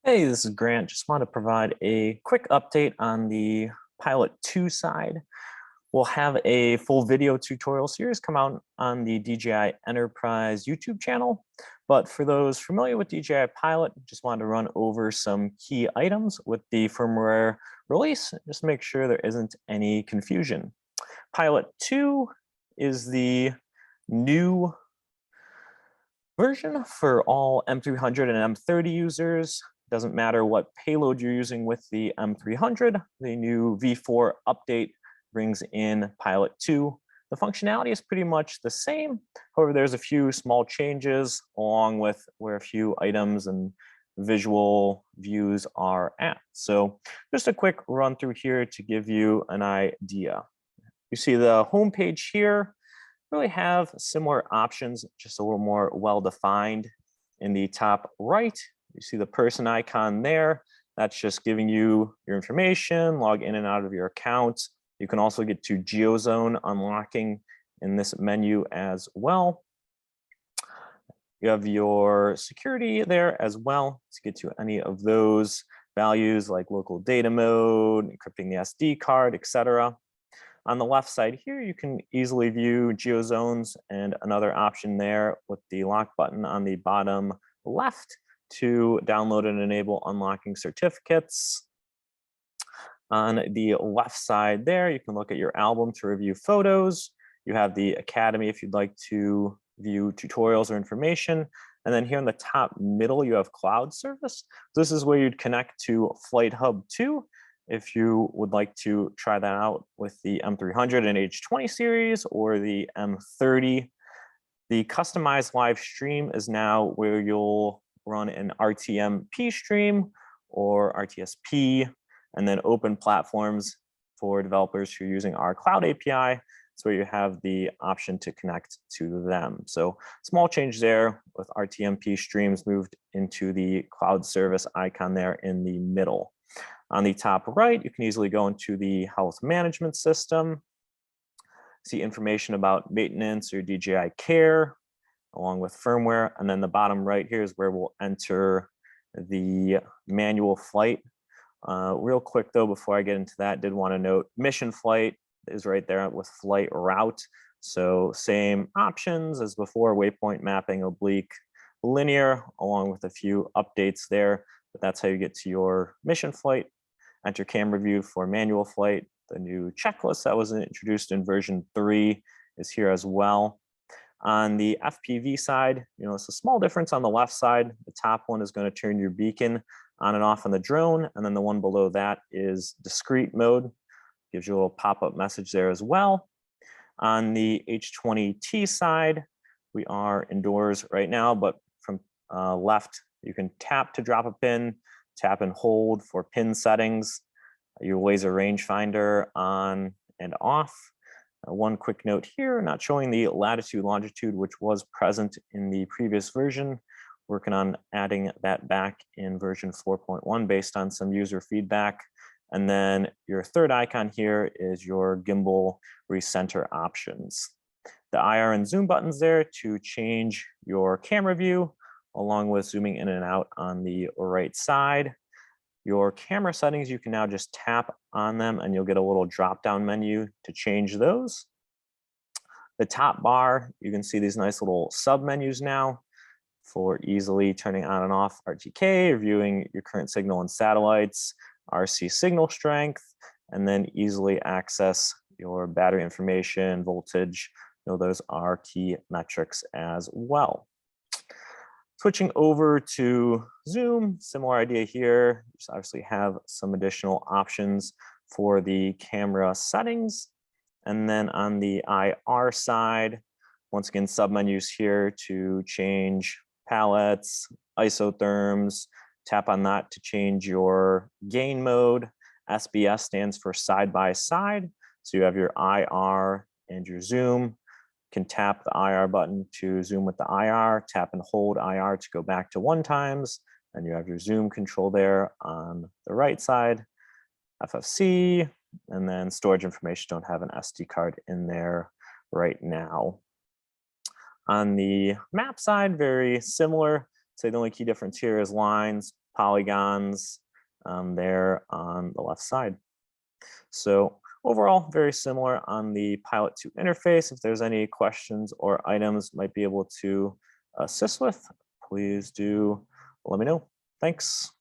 Hey, this is Grant. Just want to provide a quick update on the Pilot 2 side. We'll have a full video tutorial series come out on the DJI Enterprise YouTube channel. But for those familiar with DJI Pilot, just wanted to run over some key items with the firmware release, just make sure there isn't any confusion. Pilot 2 is the new version for all M300 and M30 users. Doesn't matter what payload you're using with the M300, the new V4 update brings in Pilot 2. The functionality is pretty much the same. However, there's a few small changes along with where a few items and visual views are at. So just a quick run through here to give you an idea. You see the home page here, really have similar options, just a little more well-defined. In the top right, you see the person icon there. That's just giving you your information, log in and out of your account. You can also get to GeoZone unlocking in this menu as well. You have your security there as well to get to any of those values like local data mode, encrypting the SD card, etc. On the left side here, you can easily view GeoZones and another option there with the lock button on the bottom left to download and enable unlocking certificates. On the left side there, you can look at your album to review photos. You have the Academy if you'd like to view tutorials or information. And then here in the top middle, you have cloud service. This is where you'd connect to Flight Hub 2 if you would like to try that out with the M300 and H20 series or the M30. The customized live stream is now where you'll run an RTMP stream or RTSP, and then open platforms for developers who are using our cloud API. It's where you have the option to connect to them. So small change there with RTMP streams moved into the cloud service icon there in the middle. On the top right, you can easily go into the health management system, see information about maintenance or DJI Care, along with firmware. And then the bottom right here is where we'll enter the manual flight. Real quick though, before I get into that, did want to note mission flight is right there with flight route. So same options as before, waypoint mapping, oblique, linear, along with a few updates there. But that's how you get to your mission flight. Enter camera view for manual flight. The new checklist that was introduced in version 3 is here as well. On the FPV side, it's a small difference on the left side. The top one is going to turn your beacon on and off on the drone, and then the one below that is discrete mode. Gives you a little pop-up message there as well. On the H20T side, we are indoors right now, but from left, you can tap to drop a pin, tap and hold for pin settings, your laser rangefinder on and off. One quick note here, not showing the latitude, longitude, which was present in the previous version. Working on adding that back in version 4.1 based on some user feedback. And then your third icon here is your gimbal recenter options. The IR and zoom buttons there to change your camera view, along with zooming in and out on the right side. Your camera settings, you can now just tap on them and you'll get a little drop-down menu to change those. The top bar, you can see these nice little sub-menus now for easily turning on and off RTK, reviewing your current signal and satellites, RC signal strength, and then easily access your battery information, voltage. Those are key metrics as well. Switching over to zoom, similar idea here. You just obviously have some additional options for the camera settings. And then on the IR side, once again, submenus here to change palettes, isotherms, tap on that to change your gain mode. SBS stands for side by side. So you have your IR and your zoom. Can tap the IR button to zoom with the IR, tap and hold IR to go back to 1 times, and you have your zoom control there on the right side, FFC, and then storage information, don't have an SD card in there right now. On the map side, very similar. Say the only key difference here is lines, polygons there on the left side. So overall, very similar on the Pilot 2 interface. If there's any questions or items might be able to assist with, please do let me know. Thanks.